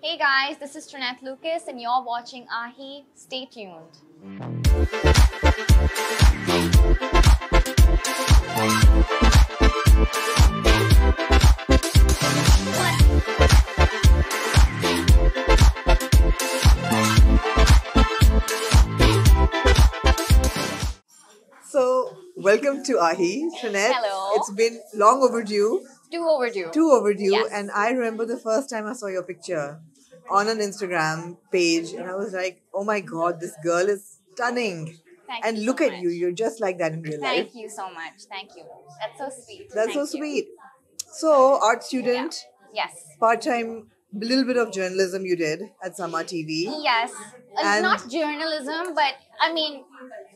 Hey guys, this is Trinette Lucas and you're watching AHI. Stay tuned. So, welcome to AHI, Trinette. Hello. It's been long overdue. Too overdue. Too overdue. Yes. And I remember the first time I saw your picture on an Instagram page, and I was like, oh my god, this girl is stunning. Thank And you look so at you, much. you're just like that in real life. Thank you so much. Thank you. That's so sweet. That's so Thank you. sweet. So, art student, Yes. part time, little bit of journalism you did at Sama TV. Yes. And- Not journalism, but I mean,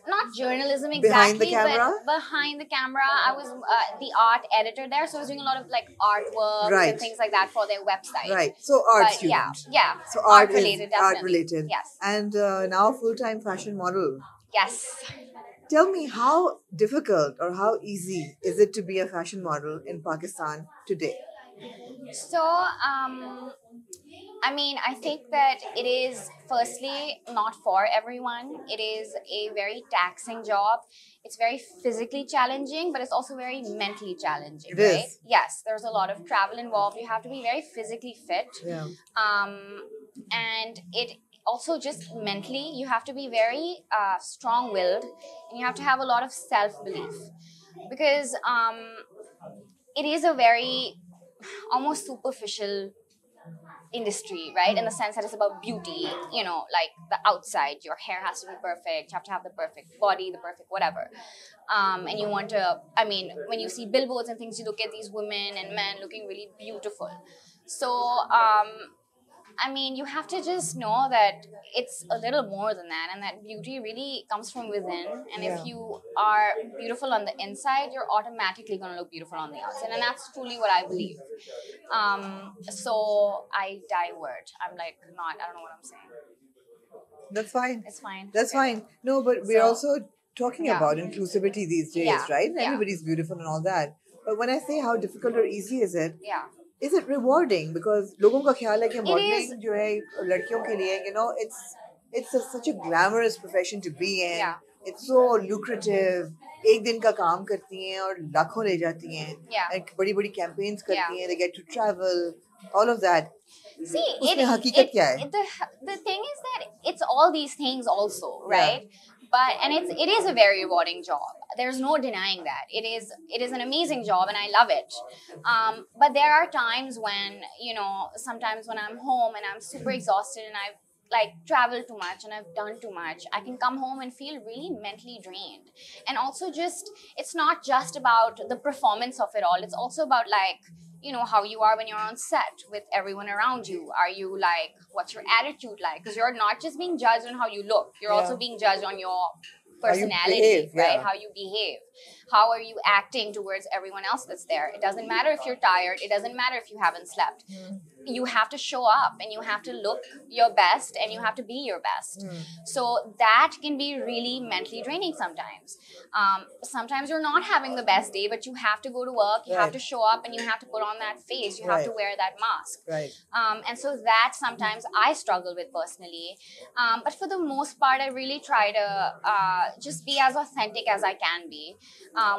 not journalism exactly. Behind the camera? But behind the camera, I was the art editor there, so I was doing a lot of like artwork Right. and things like that for their website. Right. So, art But student. yeah. So, art related, is art definitely. related. Yes. And now full time fashion model. Yes. Tell me, how difficult or how easy is it to be a fashion model in Pakistan today? So, I mean, I think that it is firstly not for everyone. It is a very taxing job. It's very physically challenging, but it's also very mentally challenging, It right? is. Yes, there's a lot of travel involved. You have to be very physically fit. Yeah. And it also just mentally, you have to be very strong-willed, and you have to have a lot of self-belief, because it is a very almost superficial industry, right? In the sense that it's about beauty, you know, like the outside, your hair has to be perfect, you have to have the perfect body, the perfect whatever. And you want to, I mean, when you see billboards and things, you look at these women and men looking really beautiful. So, I mean, you have to just know that it's a little more than that, and that beauty really comes from within. And Yeah. if you are beautiful on the inside, you're automatically going to look beautiful on the outside. And that's truly what I believe. So I divert. I'm like, I don't know what I'm saying. That's fine. It's fine. That's Okay. fine. No, but we're So- also talking Yeah. about inclusivity these days, Yeah. right? Yeah. Everybody's beautiful and all that. But when I say how difficult or easy Yeah. is it rewarding? Because लोगों का ख्याल है कि is. modeling जो है लड़कियों के लिए, you know, such a glamorous profession to be in. Yeah. It's so lucrative. एक दिन का काम करती हैं और लाखों ले जाती हैं. Yeah. And बड़ी-बड़ी campaigns करती Yeah. हैं. They get to travel. All of that. See, उसमें हकीकत क्या है? the thing is that it's all these things also, right? And it is a very rewarding job. There's no denying that. It is an amazing job, and I love it. But there are times when, you know, sometimes when I'm home and I'm super exhausted and I've like traveled too much and I've done too much, I can come home and feel really mentally drained. And also it's not just about the performance of it all. It's also about like, you know, how you are when you're on set with everyone around you. Are you like, what's your attitude like? Because you're not just being judged on how you look. You're Yeah. also being judged on your How you personality, behave, right? yeah. How you behave. How are you acting towards everyone else that's there? It doesn't matter if you're tired. It doesn't matter if you haven't slept. You have to show up and you have to look your best and you have to be your best. So that can be really mentally draining sometimes. Sometimes you're not having the best day, but you have to go to work, you have Right. to show up, and you have to put on that face, you have to Right. wear that mask. Right. And so that sometimes I struggle with personally. But for the most part, I really try to just be as authentic as I can be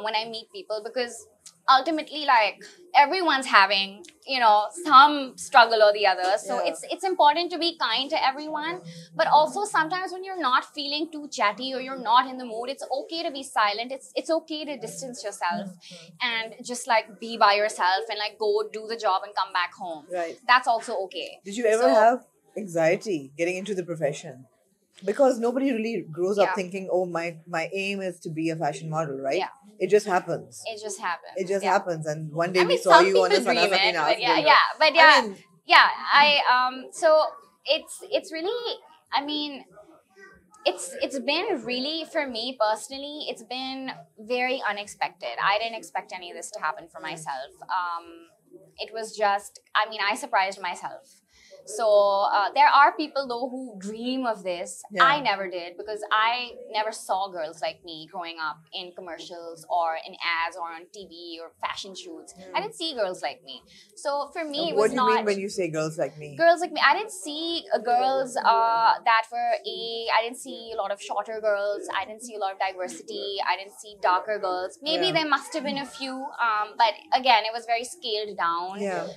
when I meet people, because ultimately, like, everyone's having, you know, some struggle or the other. So Yeah. it's important to be kind to everyone. But also sometimes when you're not feeling too chatty or you're not in the mood, it's okay to be silent. It's okay to distance yourself and just like be by yourself and like go do the job and come back home. Right. That's also okay. Did you ever So- have anxiety getting into the profession? Because nobody really grows up Yeah. thinking, oh, my aim is to be a fashion model, right? Yeah. It just happens. It just happens. It just Yeah. happens. And one day I we mean, saw some you on a people dream Sana it, Sakina but yeah, video. yeah, but yeah, I mean, yeah. So it's really, I mean, it's been really, for me personally, it's been very unexpected. I didn't expect any of this to happen for myself. It was just, I mean, I surprised myself. So there are people though who dream of this. Yeah. I never did because I never saw girls like me growing up in commercials or in ads or on TV or fashion shoots. I didn't see girls like me. So for me, it was What do you not mean when you say girls like me? girls like me. I didn't see girls that were I didn't see a lot of shorter girls. I didn't see a lot of diversity. I didn't see darker girls. Maybe Yeah. there must have been a few, but again, it was very scaled down. Yeah.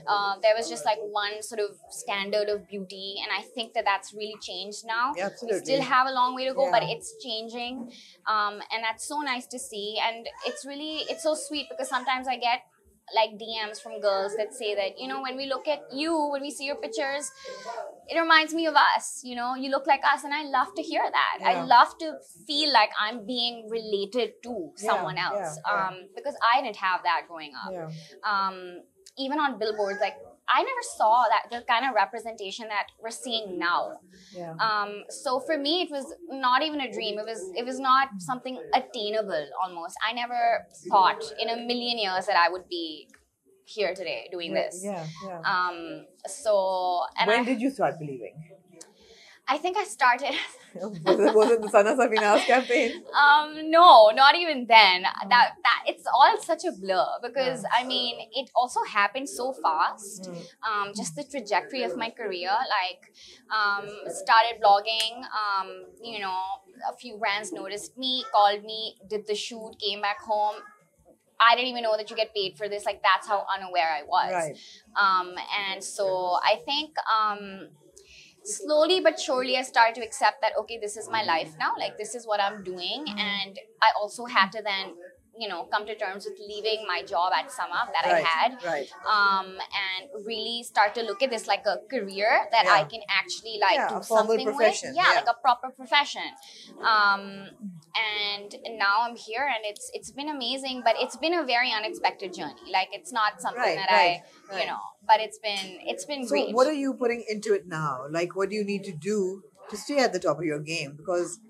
There was just like one sort of standard of beauty, and I think that that's really changed now. Yeah, absolutely. We still have a long way to go, but Yeah. it's changing, and that's so nice to see. And it's so sweet because sometimes I get like DMs from girls that say that, you know, when we look at you, when we see your pictures, it reminds me of us, you know, you look like us. And I love to hear that. Yeah. I love to feel like I'm being related to someone Yeah, else, yeah. because I didn't have that growing up. Yeah. Even on billboards, like I never saw that the kind of representation that we're seeing now. Yeah. So for me, it was not even a dream. It was not something attainable almost. I never thought in a million years that I would be here today doing this. Yeah. Yeah. So and When did you start believing? I think I started. Was it the Sana Sabina's campaign? No, not even then. That it's all such a blur because I mean it also happened so fast. Just the trajectory of my career, like started blogging. You know, a few brands noticed me, called me, did the shoot, came back home. I didn't even know that you get paid for this. Like that's how unaware I was. Right. And so I think. Slowly but surely I started to accept that, okay, this is my life now, like this is what I'm doing. And I also had to then, you know, come to terms with leaving my job at SumUp that I had, Right. and really start to look at this like a career that I can actually like Yeah, do a formal something with. profession. Yeah, like a proper profession. And now I'm here, and it's been amazing, but it's been a very unexpected journey. Like it's not something Right, that right, I, right. you know, but it's been So great. what are you putting into it now? Like what do you need to do to stay at the top of your game? Because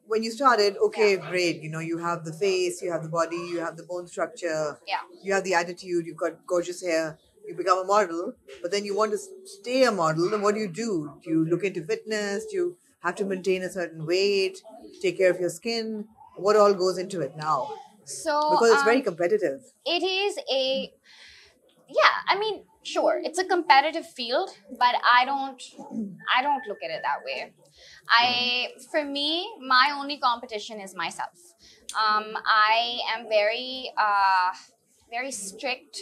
when you started, okay, great, you know, you have the face, you have the body, you have the bone structure, Yeah. you have the attitude, you've got gorgeous hair, you become a model, but then you want to stay a model, then what do? Do you look into fitness? Do you have to maintain a certain weight, take care of your skin? What all goes into it now? So Because it's very competitive. it is I mean, sure, it's a competitive field, but I don't look at it that way. For me, my only competition is myself. I am very strict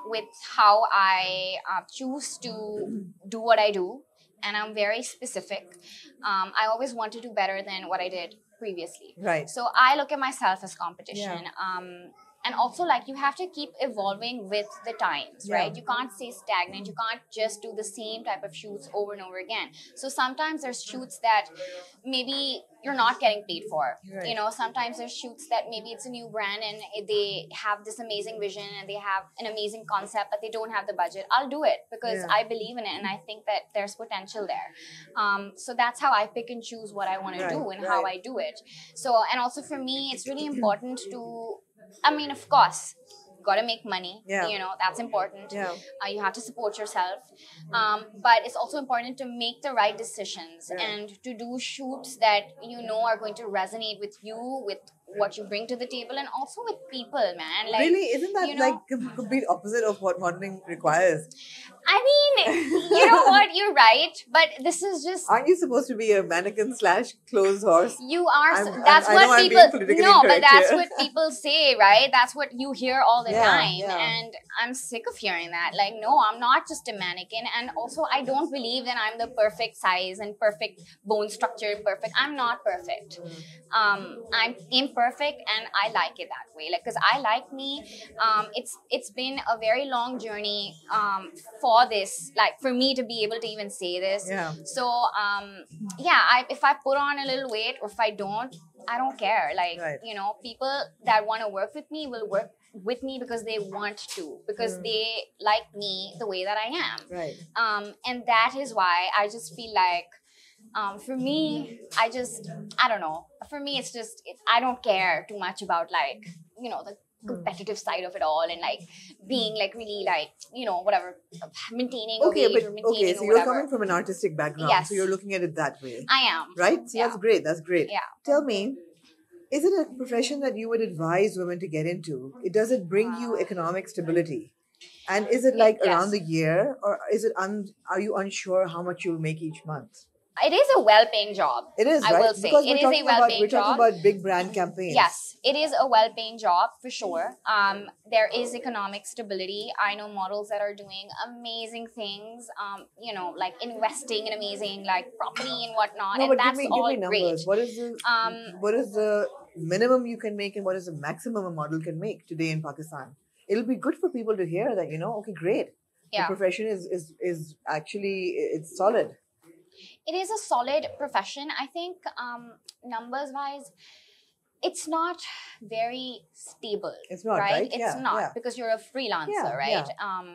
with how I choose to do what I do, and I'm very specific. I always want to do better than what I did previously. Right. So I look at myself as competition. Yeah. And also, like, you have to keep evolving with the times, Yeah. right? You can't stay stagnant. You can't just do the same type of shoots over and over again. So sometimes there's shoots that maybe you're not getting paid for. Right. You know, sometimes there's shoots that maybe it's a new brand and they have this amazing vision and they have an amazing concept, but they don't have the budget. I'll do it because Yeah. I believe in it and I think that there's potential there. So that's how I pick and choose what I want to do and how I do it. So, and also for me, it's really important to, I mean, of course, you got to make money. Yeah. You know, that's important. Yeah. You have to support yourself. But it's also important to make the right decisions and to do shoots that you know are going to resonate with you, with what you bring to the table, and also with people, man. Like, Really? Isn't that you know, like the complete opposite of what modeling requires? I mean, you know what? You're right. But this is just. Aren't you supposed to be a mannequin / clothes horse? You are. I'm- That's I know what I'm people. being politically No, but incorrect that's here. what people say, right? That's what you hear all the Yeah, time, yeah. and I'm sick of hearing that. Like, no, I'm not just a mannequin, and also I don't believe that I'm the perfect size and perfect bone structure and perfect. I'm not perfect. I'm imperfect, and I like it that way. Like, because I like me. It's been a very long journey for this. Like, for me to be able to even say this. Yeah. So if I put on a little weight or if I don't care. Like, you know, people that want to work with me will work with me because they want to, because they like me the way that I am. Right. And that is why I just feel like, for me, I don't know. For me, it's just, I don't care too much about, like, you know, competitive side of it all, and like being like really like, you know, whatever, maintaining a Okay, weight but or maintaining so or you're whatever. coming from an artistic background, Yes. so you're looking at it that way, I am. right? So Yeah. that's great. That's great. Yeah. Tell me, is it a profession that you would advise women to get into? Does it bring you economic stability? And is it like around the year, or is it are you unsure how much you'll make each month? It is a well-paying job. It is, I right? will say Because it is a well-paying job. We're talking about big brand campaigns. Yes, it is a well-paying job for sure. There is economic stability. I know models that are doing amazing things. You know, like investing in amazing like property and whatnot, No, and but that's give all me numbers. great. What is the minimum you can make, and what is the maximum a model can make today in Pakistan? It'll be good for people to hear that, okay, great. Yeah. The profession is actually, it's solid. It is a solid profession. I think numbers wise, it's not very stable. It's not, right? right? It's not, yeah. because you're a freelancer, Yeah, right? yeah.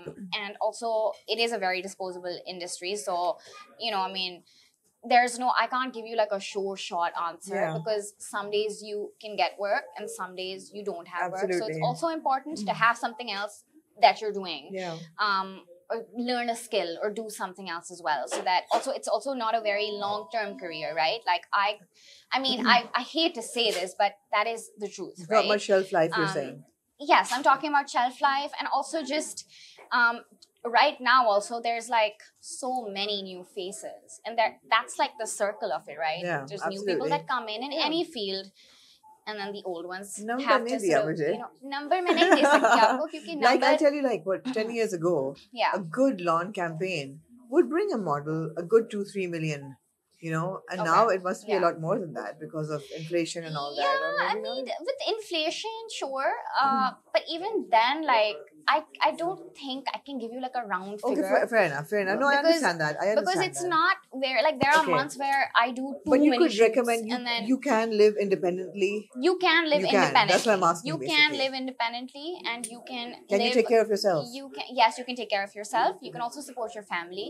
And also it is a very disposable industry. So, I mean, I can't give you like a sure shot answer, Yeah. because some days you can get work and some days you don't have work. So it's Absolutely. also important to have something else that you're doing. Yeah. Or learn a skill or do something else as well, so that also it's also not a very long-term career, right? Like I mean, I hate to say this, but that is the truth. It's right? not much shelf life, you're saying. Yes, I'm talking about shelf life, and also just right now also there's like so many new faces, and that's like the circle of it, right? Yeah, There's absolutely. new people that come in any field, and then the old ones Number have nahi to diya sort of, mujhe. number mein nahi de sakti aapko, kyunki Like number, I'll tell you, like what 10 years ago, Yeah. a good lawn campaign would bring a model a good 2-3 million, and now it must be a Yeah. lot more than that because of inflation and all that. Or Yeah, I maybe mean, not. with inflation, sure. But even then, like, I don't think I can give you like a round Okay, figure. fair enough. No, I Because- understand that. I understand Because it's that. not where, like, there are Okay. months where I do too But you many could shoots, recommend and then you can live independently. you can live You can. independently. That's what I'm asking, You can basically. live independently, and you can. Can you take care of yourself? Yes, you can take care of yourself. You can also support your family.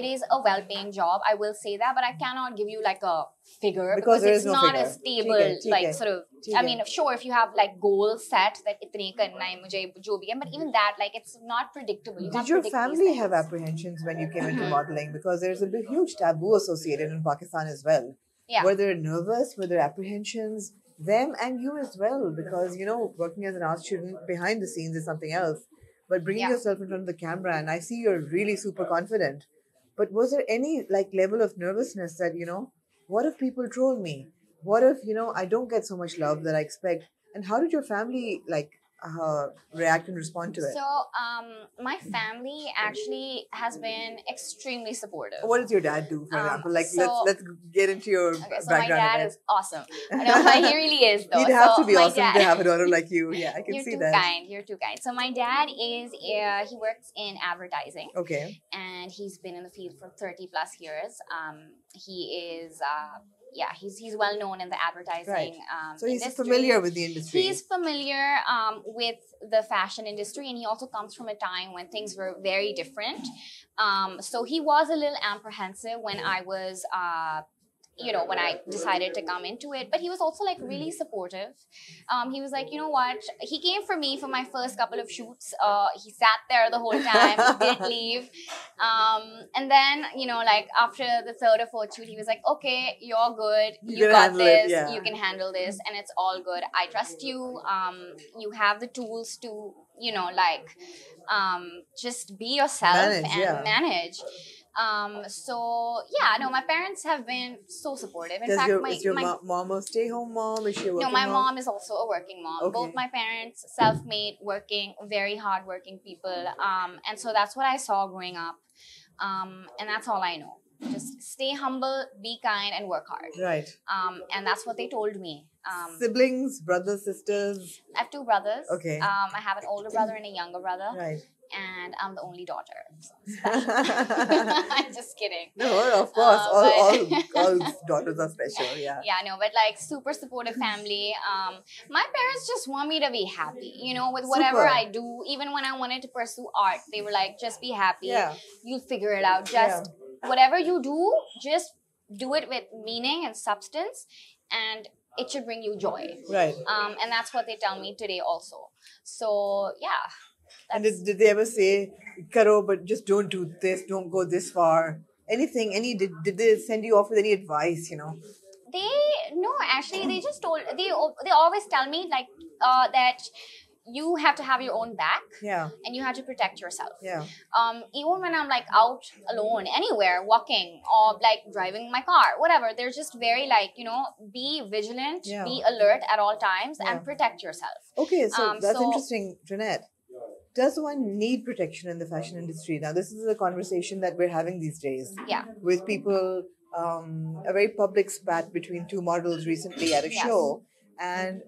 It is a well-paying job, I will say that, but I cannot give you like a figure Because there it's is no not figure. a stable ठीक है, like ठीक है, sort of. ठीक I है. mean, sure, if you have like goals set that itne karna hai mujhe jo bhi hai, but even that, like, it's not predictable. You Did can't your predict these family have things. apprehensions when you came into modeling? Because there's a huge taboo associated in Pakistan as well. Yeah. Were they nervous? Were there apprehensions? Them and you as well, because working as an art student behind the scenes is something else. But bringing Yeah. yourself in front of the camera, and I see you're really super confident. But was there any like level of nervousness that what if people troll me? What if I don't get so much love that I expect? And how did your family react and respond to it? So, my family actually has been extremely supportive. What does your dad do, for example? Like, so- let's get into your Okay, so my background. dad a bit. is awesome. No, he really is, though. He'd have So to be my awesome dad- to have a daughter like you. Yeah, I can You're see too that. kind. You're too kind. So my dad is he works in advertising, Okay. and he's been in the field for 30 plus years. He is he's well known in the advertising Right. So he's industry. familiar with the industry. He's familiar with the fashion industry, and he also comes from a time when things were very different. So he was a little apprehensive when I was when I decided to come into it, but he was also like really supportive. He was like, you know what? He came for me for my first couple of shoots. He sat there the whole time, he didn't leave. And then, like after the third or fourth shoot, he was like, okay, you're good. You can got handle it, this. yeah. You can handle this, and it's all good. I trust you. You have the tools to, just be yourself manage. So yeah, no, my parents have been so supportive. In fact, is your mom a stay-home mom? Is she a working no, my mom? mom is also a working mom. Okay. Both my parents, self-made, working, very hard-working people. And so that's what I saw growing up. And that's all I know. Just stay humble, be kind, and work hard. Right. And that's what they told me. Siblings, brothers, sisters. I have two brothers. Okay. I have an older brother and a younger brother. Right. And I'm the only daughter. So I'm just kidding. No, of course. All daughters are special. Yeah. Yeah, no, but like super supportive family. My parents just want me to be happy, with whatever Super. I do. Even when I wanted to pursue art, they were like, just be happy. Yeah. You'll figure it out. Whatever you do, just do it with meaning and substance. And it should bring you joy. Right. And that's what they tell me today also. So yeah. And did they ever say, Karo, but just don't do this, don't go this far? Anything, did they send you off with any advice, you know? No, actually they just told, they always tell me like that you have to have your own back. Yeah. And you have to protect yourself. Yeah. Even when I'm like out alone anywhere walking or like driving my car, whatever, they're just very like, you know, be vigilant, Yeah. be alert at all times, Yeah. and protect yourself. Okay, so that's so- interesting, Trinette. Does one need protection in the fashion industry? Now, this is a conversation that we're having these days. Yeah. With people, a very public spat between two models recently at a Yes. show, and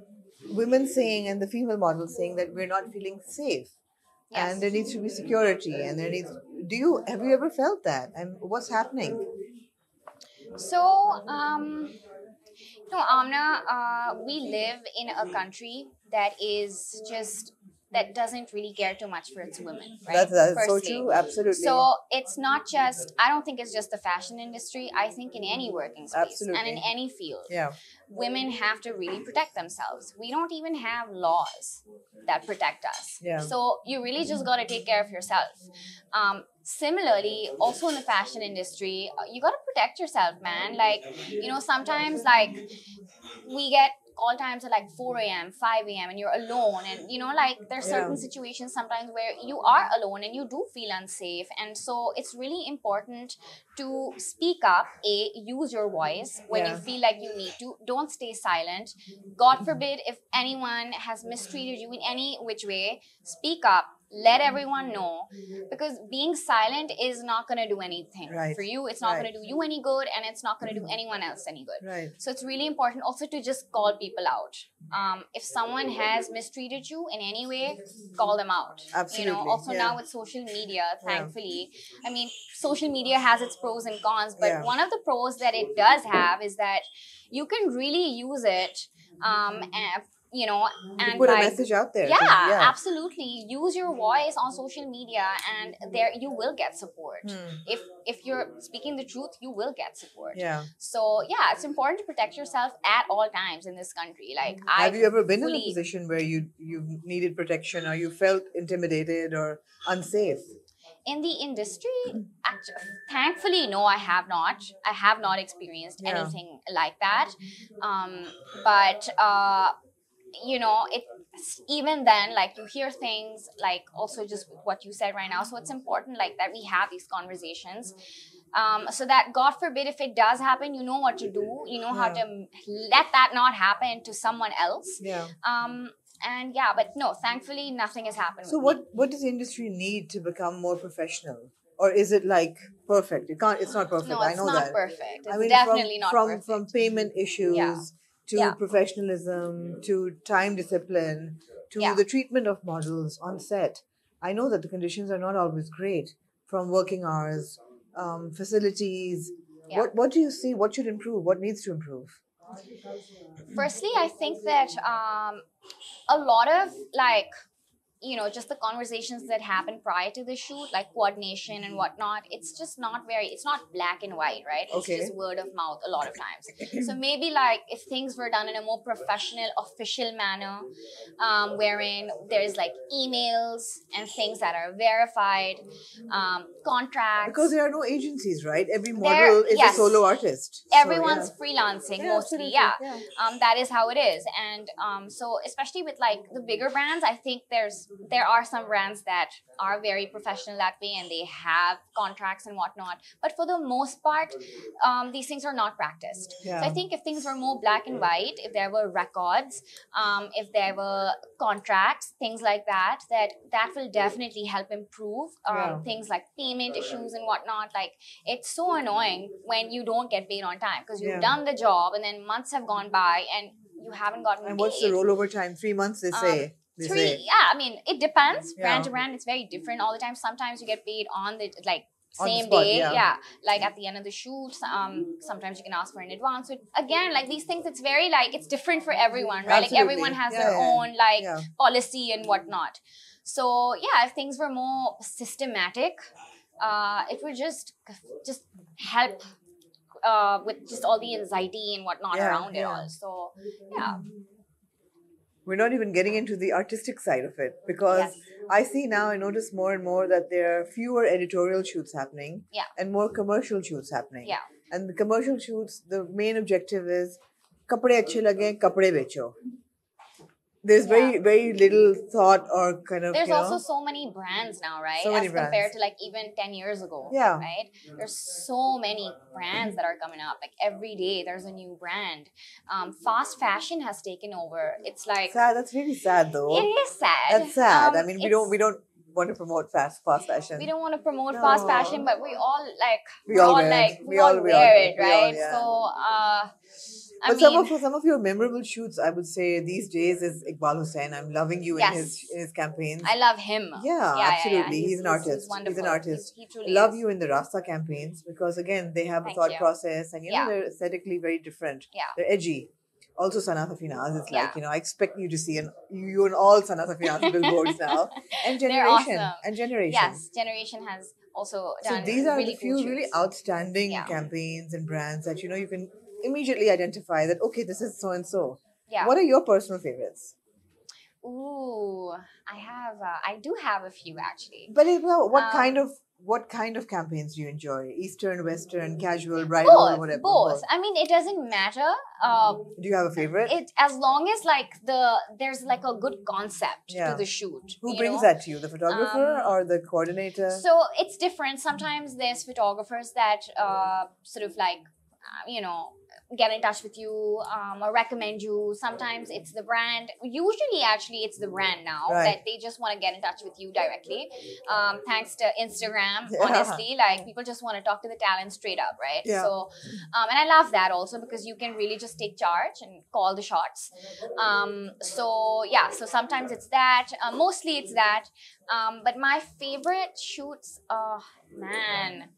women saying, and the female models saying that we're not feeling safe. Yes. And there needs to be security, and there needs. Have you ever felt that? And what's happening? So, no, Aamna, we live in a country that is just, that doesn't really care too much for its women, right? That's so Firstly. true, absolutely. So it's not just, I don't think it's just the fashion industry. I think in any working space Absolutely. and in any field, Yeah. women have to really protect themselves. We don't even have laws that protect us. Yeah. So you really just got to take care of yourself. Similarly, also in the fashion industry, you got to protect yourself, man. Like, you know, sometimes like we get call times at like 4 a.m., 5 a.m. and you're alone. And, you know, like there's certain situations sometimes where you are alone and you do feel unsafe. And so it's really important to speak up, use your voice when you feel like you need to. Don't stay silent. God forbid if anyone has mistreated you in any which way, speak up. Let everyone know, because being silent is not going to do anything for you. It's not going to do you any good, and it's not going to do anyone else any good. Right. So it's really important also to just call people out. If someone has mistreated you in any way, call them out. Absolutely. You know, also now with social media, thankfully, I mean, social media has its pros and cons, but one of the pros that it does have is that you can really use it and, you know, and put a message out there. Yeah, absolutely. Use your voice on social media, and there you will get support. If you're speaking the truth, you will get support. Yeah. So yeah, it's important to protect yourself at all times in this country. Like, have you ever been in a position where you needed protection, or you felt intimidated or unsafe? In the industry, actually, thankfully, no, I have not. I have not experienced anything like that. But you know, even then, like you hear things like also just what you said right now. So it's important like that we have these conversations. So that God forbid if it does happen, you know what to do. You know how to let that not happen to someone else. Yeah. And yeah, but no, thankfully nothing has happened. So what does the industry need to become more professional? Or is it like perfect? It's not perfect. No, I know not that. perfect. It's I mean, definitely not perfect. From payment issues to professionalism to time discipline to the treatment of models on set. I know that the conditions are not always great, from working hours, facilities. What do you see? What should improve? What needs to improve? Firstly, I think that a lot of like, you know, just the conversations that happen prior to the shoot, like coordination and whatnot, it's just not it's not black and white, right? It's just word of mouth a lot of times. So maybe like if things were done in a more professional, official manner, wherein there's like emails and things that are verified, contracts. Because there are no agencies, right? Every model is a solo artist. Everyone's freelancing mostly, that is how it is. And so especially with like the bigger brands, I think there are some brands that are very professional that way and they have contracts and whatnot. But for the most part, these things are not practiced. So I think if things were more black and white, if there were records, if there were contracts, things like that will definitely help improve things like payment issues and whatnot. Like, it's so annoying when you don't get paid on time because you've done the job and then months have gone by and you haven't gotten paid. And what's the rollover time? 3 months, they say. I mean, it depends. Brand to brand, it's very different all the time. Sometimes you get paid on the same day, like at the end of the shoot. Sometimes you can ask for an advance. So again, like these things, it's very like it's different for everyone, right? Absolutely. Like everyone has their own policy and whatnot. So yeah, if things were more systematic, it would just help with just all the anxiety and whatnot Yeah, around it yeah. all. So yeah, We're not even getting into the artistic side of it, because Yes. I see now, I notice more and more that there are fewer editorial shoots happening Yeah. and more commercial shoots happening. Yeah. And the commercial shoots, the main objective is kapde achhe lage, kapde becho. There's very, very little thought or kind of, there's you know, also so many brands now, right? So many As compared brands. to like even 10 years ago. Yeah. Right? There's so many brands that are coming up. Like every day there's a new brand. Fast fashion has taken over. It's like sad. That's really sad though. it is sad. That's sad. I mean, we it's- don't want to promote fast fashion. we don't want to promote No. fast fashion, but we all like We all wear it. like We all wear it, we all, right? yeah. So I But mean, some of your memorable shoots, I would say these days, is Iqbal Hussain. I'm loving you Yes. in his campaigns. I love him. Yeah, absolutely. He's an artist. He's wonderful. an artist. He truly Love is. you in the Rasta campaigns, because again they have a Thank thought you. process, and you know Yeah. they're aesthetically very different. Yeah. They're edgy. Also, Sana Safinaz is like, Yeah. you know, I expect you to see you on all Sana Safinaz billboards now. And They're Generation. awesome. And Generation. Yes, Generation has also So done these are really the few cool really shoots. outstanding Yeah. campaigns and brands that, you know, you can immediately identify that, okay, this is so and so. Yeah. What are your personal favorites? Ooh, I do have a few actually. But what Um, kind of campaigns do you enjoy? Eastern, Western, casual, bridal, Both, whatever. both. I mean, it doesn't matter. Do you have a favorite? It as long as like there's like a good concept Yeah. to the shoot. Who you brings know? that to you? The photographer or the coordinator? So it's different. Sometimes there's photographers that sort of like, you know, get in touch with you or recommend you. Sometimes it's the brand. Usually, actually, it's the brand now Right. that they just want to get in touch with you directly. Thanks to Instagram, Yeah. honestly, like people just want to talk to the talent straight up, right? Yeah. So, and I love that also because you can really just take charge and call the shots. So yeah, so sometimes it's that. Mostly it's that. But my favorite shoots, man,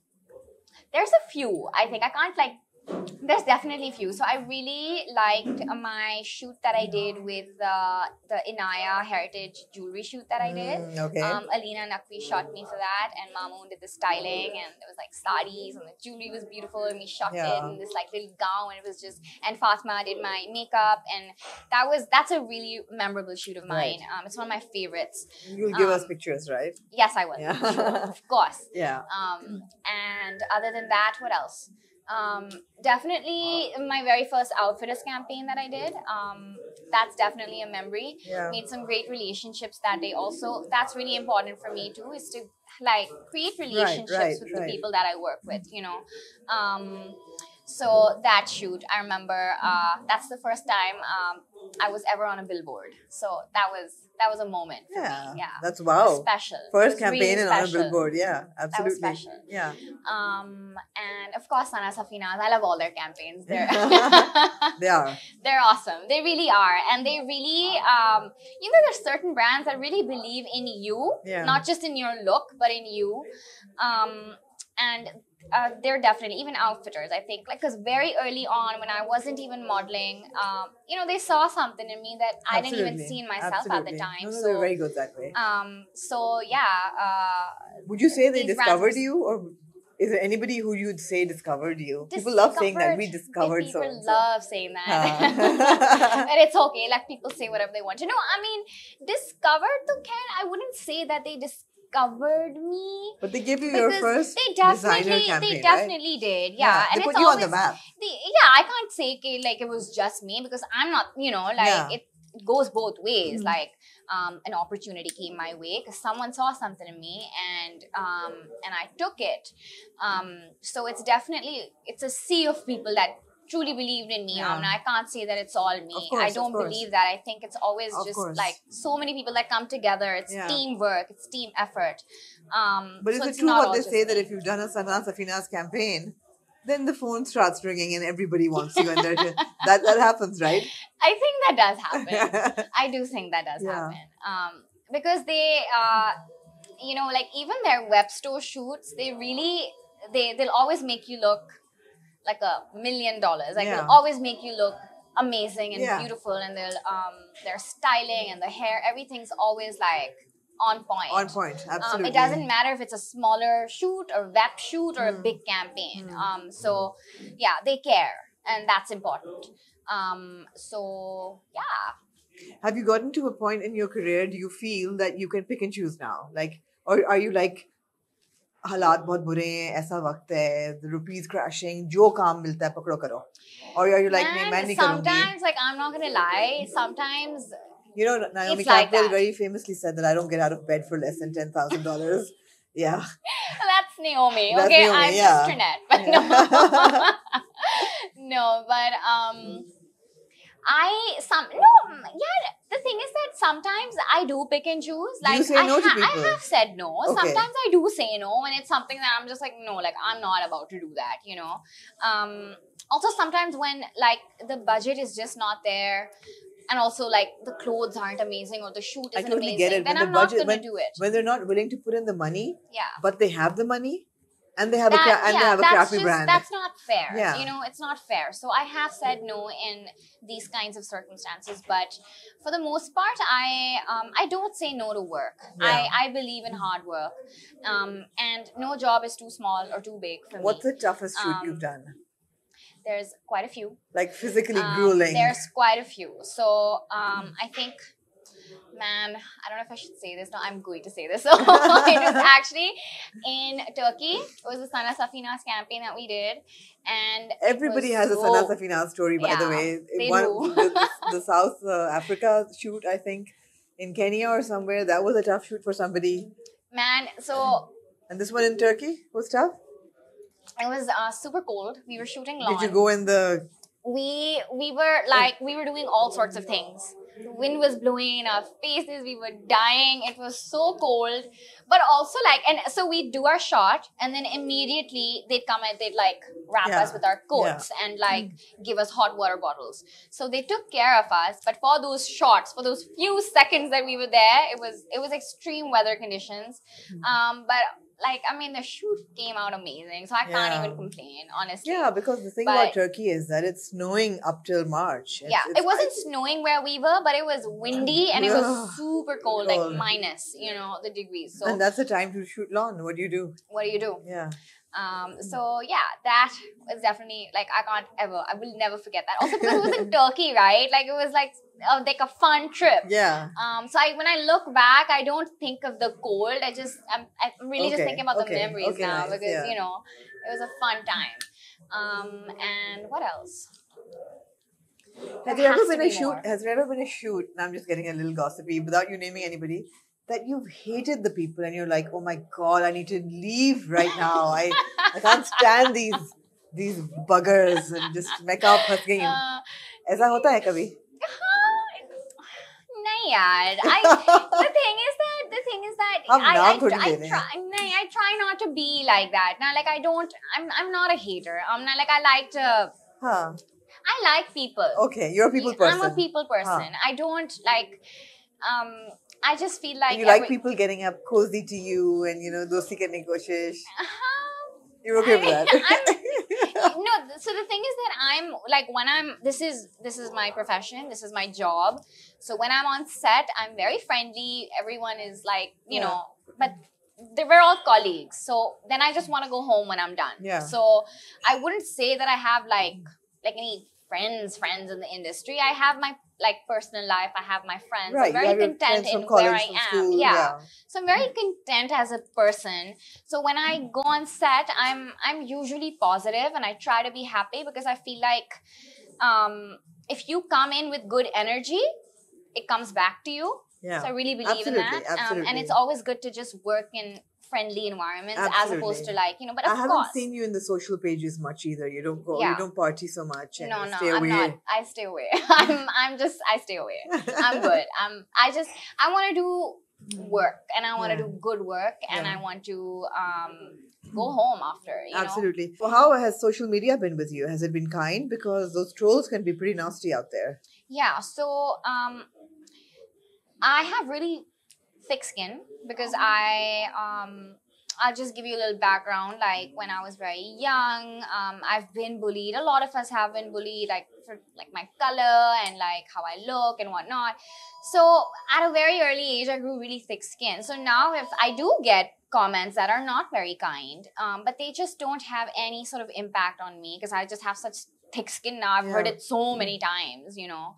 there's a few. I think I can't like. There's definitely a few. So I really liked my shoot that I did with the Inaya Heritage Jewelry shoot that I did. Okay. Alina Naqvi shot me for that, and Mamoon did the styling, and there was like sarees, and the jewelry was beautiful, and we shot Yeah. it in this like little gown, and it was just. And Fatma did my makeup, and that's a really memorable shoot of mine. Right. It's one of my favorites. You'll give us pictures, right? Yes, I will. Yeah. Sure, of course. Yeah. And other than that, what else? Definitely my very first Outfitters campaign that I did. That's definitely a memory. Yeah. Made some great relationships that day also. That's really important for me too, is to like create relationships with the right. people that I work with, you know. So that shoot, I remember that's the first time I was ever on a billboard. So that was a moment for Yeah. me. Yeah. That's wow. Special. It First was campaign really and on a special. billboard. Yeah, absolutely. special. Yeah. And of course, Sana Safinaz. I love all their campaigns. They're They are. they're awesome. They really are, and they really, you know, there's certain brands that really believe in you, Yeah. not just in your look, but in you. And they're definitely even Outfitters. I think, like, because very early on, when I wasn't even modeling, you know, they saw something in me that I didn't even Absolutely. see in myself at Absolutely. the time. No, So, they're very good that way. so yeah. Would you say they these discovered brands- you, or is there anybody who you'd say discovered you? People love saying that. We discovered so. People love saying that. Ah. But it's okay. Like, people say whatever they want to. No, I mean, discovered to Ken, I wouldn't say that they discovered me. But they gave you your Because first they designer definitely, campaign, they definitely did. Yeah, They and put it's you always, on the map. yeah, I can't say like it was just me because I'm not, you know, like Yeah. it goes both ways. Like an opportunity came my way because someone saw something in me and I took it. So it's definitely, it's a sea of people that truly believed in me. Yeah. Amna. I can't say that it's all me. Of course, I of don't course. believe that. I think it's always Of just course. like so many people that come together. It's Yeah. teamwork. It's team effort. But is so it it's true not what all they just say that me. if you've done a Sana Safina's campaign, then the phone starts ringing and everybody wants you, and that happens, right? I think that does happen. I do think that does Yeah. happen. Because they, you know, like even their web store shoots, they really, they'll always make you look like $1 million. Like Yeah. they'll always make you look amazing and Yeah. beautiful, and they'll, their styling and the hair, everything's always like on point. On point, absolutely. It doesn't matter if it's a smaller shoot or web shoot or a big campaign. So yeah, they care, and that's important. So yeah. Have you gotten to a point in your career, do you feel that you can pick and choose now? Like, or are you like, हालात बहुत बुरे हैं, ऐसा वक्त है, the rupees crashing, जो काम मिलता है पकड़ो करो? Or are you like, नहीं मैं नहीं करूँगी? Sometimes, like, I'm not gonna lie, sometimes you know, Naomi it's like Campbell that. very famously said that I don't get out of bed for less than $10,000. Yeah. That's Naomi. That's Okay, Naomi, I'm yeah. just Trinette. But no. No, but the thing is that sometimes I do pick and choose. Like, you say no to people? I have said no. Okay. Sometimes I do say no when it's something that I'm just like, no, like, I'm not about to do that, you know. Also, sometimes when, like, the budget is just not there, and also, like, the clothes aren't amazing or the shoot isn't totally amazing, get it. then When I'm the not budget- going to do it. When they're not willing to put in the money, Yeah. but they have the money, and they have That- they have a that's crappy just, brand. That's not fair. Yeah. You know, it's not fair. So I have said no in these kinds of circumstances, but for the most part, I don't say no to work. Yeah. I believe in hard work, and no job is too small or too big for What's me. the toughest shoot you've done? There's quite a few. Like physically grueling. There's quite a few. So I think, man, I don't know if I should say this. No, I'm going to say this. So it was actually in Turkey. It was the Sana Safina's campaign that we did. And Everybody has a Sana Safina story, by the Yeah, way. they One, do. the South Africa shoot, I think, in Kenya or somewhere, that was a tough shoot for somebody. Man, so And this one in Turkey was tough? it was super cold. We were shooting lawn. Did you go in the... We were doing all sorts of things. The wind was blowing in our faces. We were dying. It was so cold. But also, like, and so we'd do our shot, and then immediately they'd come and they'd like wrap Yeah. us with our coats and like give us hot water bottles. So they took care of us. But for those shots, for those few seconds that we were there, it was extreme weather conditions. But like, I mean, the shoot came out amazing, so I can't Yeah. even complain, honestly. Yeah, because the thing But- about Turkey is that it's snowing up till March. It wasn't snowing where we were, but it was windy and it was Ugh. super cold, Cold. like minus, you know, the degrees. So And that's the time to shoot lawn. What do you do? what do you do? Yeah. So yeah, that was definitely like, I will never forget that. Also because it was in Turkey, right? Like, it was like a fun trip. Yeah. So when I look back, I don't think of the cold. I'm really just Okay, thinking about the okay, memories okay, now, nice, because yeah. you know, it was a fun time. And what else? Has There there ever has to been a be shoot? more. Has there ever been a shoot? And I'm just getting a little gossipy without you naming anybody. That you've hated the people and you're like, oh my god, I need to leave right now. I can't stand these buggers and just make up हंस गई हूँ. ऐसा होता है कभी? नहीं यार. The thing is that हम नाम थोड़ी I ले रहे हैं. I try not to be like that. Now, like, I'm not a hater. I'm not like, Huh. I like people. Okay, you're a people person. I'm a people person. I don't like, I just feel like And you like people getting up cozy to you and, you know, dosti karne ki koshish. You're okay with that? No, so the thing is that I'm like, this is my profession, this is my job. So when I'm on set, I'm very friendly. Everyone is like, you know, but we're all colleagues. So then I just want to go home when I'm done. Yeah. So I wouldn't say that I have like any friends in the industry. I have my like personal life. I have my friends. Right, I'm very you have your content friends from in where college, I from am. school, Yeah. yeah. So I'm very content as a person. So when I go on set, I'm usually positive and I try to be happy because I feel like if you come in with good energy, it comes back to you. Yeah. So I really believe in that. Absolutely. And it's always good to just work in friendly environments as opposed to like, you know, but of I haven't course. seen you in the social pages much either. You don't go, Yeah. you don't party so much. And No, you no, stay I'm away. not. I stay away. I stay away. I'm good. I want to do work and I want to do good work and I want to go home after, you know. Absolutely. Well, how has social media been with you? Has it been kind? Because those trolls can be pretty nasty out there. Yeah, so I have really thick skin because I I'll just give you a little background. Like when I was very young, I've been bullied. A lot of us have been bullied, like for like my color and like how I look and whatnot. So at a very early age, I grew really thick skin. So now if I do get comments that are not very kind, but they just don't have any sort of impact on me because I just have such thick skin now. I've heard it so many times, you know.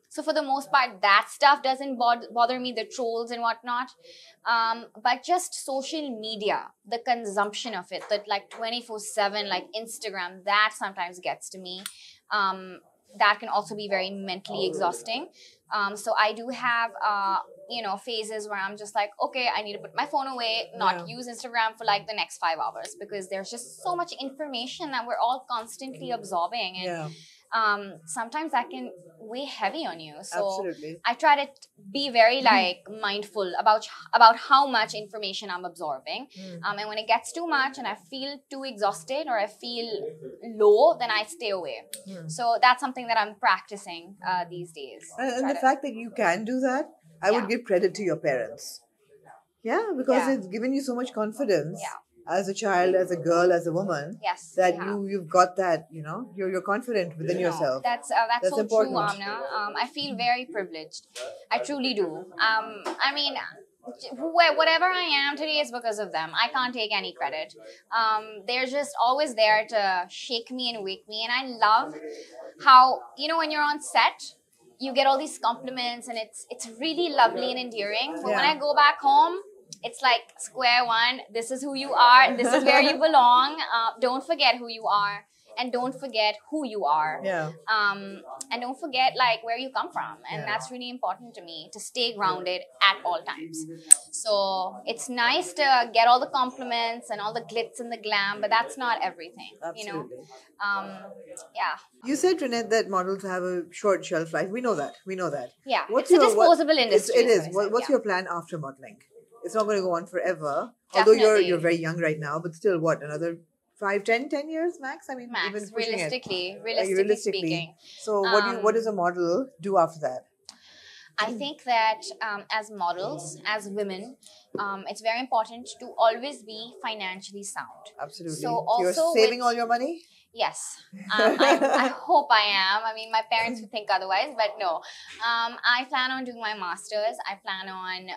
So for the most part, that stuff doesn't bother me, the trolls and whatnot. But just social media, the consumption of it, that like 24/7, like Instagram, that sometimes gets to me. That can also be very mentally exhausting. So I do have, you know, phases where I'm just like, okay, I need to put my phone away, not use Instagram for like the next 5 hours because there's just so much information that we're all constantly absorbing. And sometimes that can weigh heavy on you. So I try to be very like mindful about how much information I'm absorbing. And when it gets too much and I feel too exhausted or I feel low, then I stay away. So that's something that I'm practicing these days. And the fact that you can do that, I would give credit to your parents. Yeah, because it's given you so much confidence. As a child, as a girl, as a woman, that you've got that, you know, you're confident within yourself. That's so important. true, Aamna. I feel very privileged. I truly do. I mean, whatever I am today is because of them. I can't take any credit. They're just always there to shake me and wake me. And I love how, you know, when you're on set, you get all these compliments and it's really lovely and endearing. But when I go back home, it's like square one. This is who you are. This is where you belong. Don't forget who you are. And don't forget who you are. And don't forget like where you come from. And that's really important to me, to stay grounded at all times. So it's nice to get all the compliments and all the glitz and the glam, but that's not everything. You know? You said, Trinette, that models have a short shelf life. We know that. Yeah. It's a disposable industry. It is. What's your plan after modeling? It's not going to go on forever. Definitely. Although you're very young right now, but still, what, another 5, 10 years max? I mean, even realistically speaking. So what does a model do after that? I think that as models, as women, it's very important to always be financially sound. Absolutely. So also you're saving all your money? Yes. I hope I am. I mean, my parents would think otherwise, but no. I plan on doing my master's. I plan on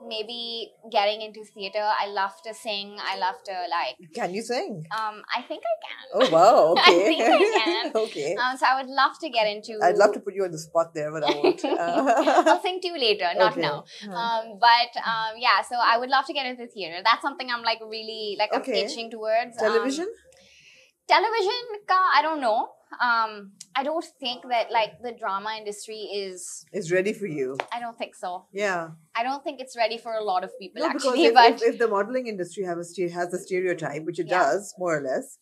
maybe getting into theater. I love to sing. I love to like. Can you sing? I think I can. Oh wow! Okay. I think I can. Okay. So I would love to get into. I'd love to put you on the spot there, but I won't. I'll sing to you later, not now. Yeah. So I would love to get into theater. That's something I'm like really like I'm itching towards. Television. Television, I don't know. I don't think that like the drama industry is ready for you. I don't think so. Yeah. I don't think it's ready for a lot of people actually. Because if the modeling industry has a stereotype, which it does more or less,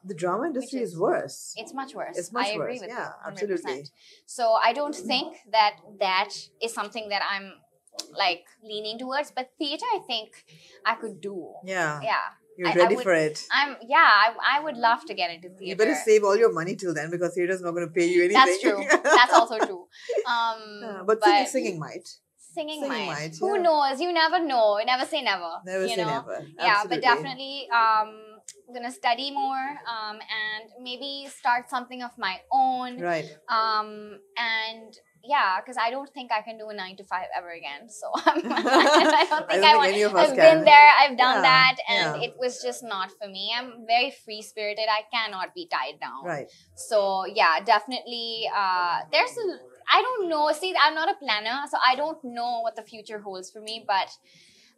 the drama industry is worse. It's much worse. It's much worse. I agree with you. 100%. Absolutely. So I don't think that is something that I'm like leaning towards. But theater, I think I could do. Yeah. Yeah. You're ready for it. I would love to get into theater. You better save all your money till then because theater's not going to pay you anything. That's true. That's also true. But singing might. Singing might. Who knows? You never know. Never say never. Never say never. Absolutely. Yeah, but definitely I'm going to study more and maybe start something of my own. Right. And yeah, because I don't think I can do a 9 to 5 ever again. So I don't think I want. I've been there, I've done that, and it was just not for me. I'm very free spirited. I cannot be tied down. Right. So yeah, definitely. I don't know. See, I'm not a planner, so I don't know what the future holds for me, but.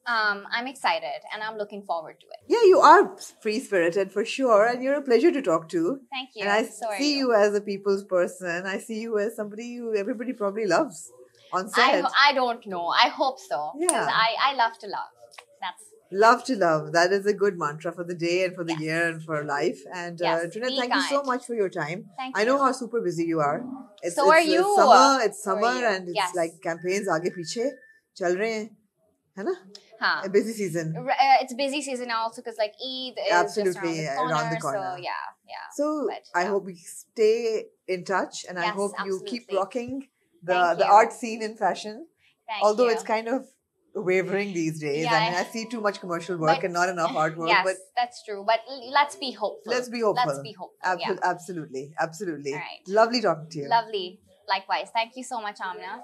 I'm excited and I'm looking forward to it. Yeah, you are free-spirited for sure, and you're a pleasure to talk to. Thank you. And I see you as a people's person. I see you as somebody who everybody probably loves on set. I don't know. I hope so. Because I love to love. That's love to love. That is a good mantra for the day and for the year and for life. And Trinette, thank you so much for your time. Thank I know how super busy you are. It's you. It's summer and it's like campaigns aage piche chal rahe hain. है ना? A busy season. It's busy season now also because like Eid is just around the corner. So yeah. So I hope we stay in touch, and I hope you keep rocking the art scene in fashion. Thank Although you. it's kind of wavering these days. Yeah, I mean, I see too much commercial work but- and not enough artwork. Yes, But that's true. But let's be hopeful. let's be hopeful. Let's be hopeful. Yeah. Absolutely. All right. Lovely talking to you. Lovely. Likewise. Thank you so much, Aamna.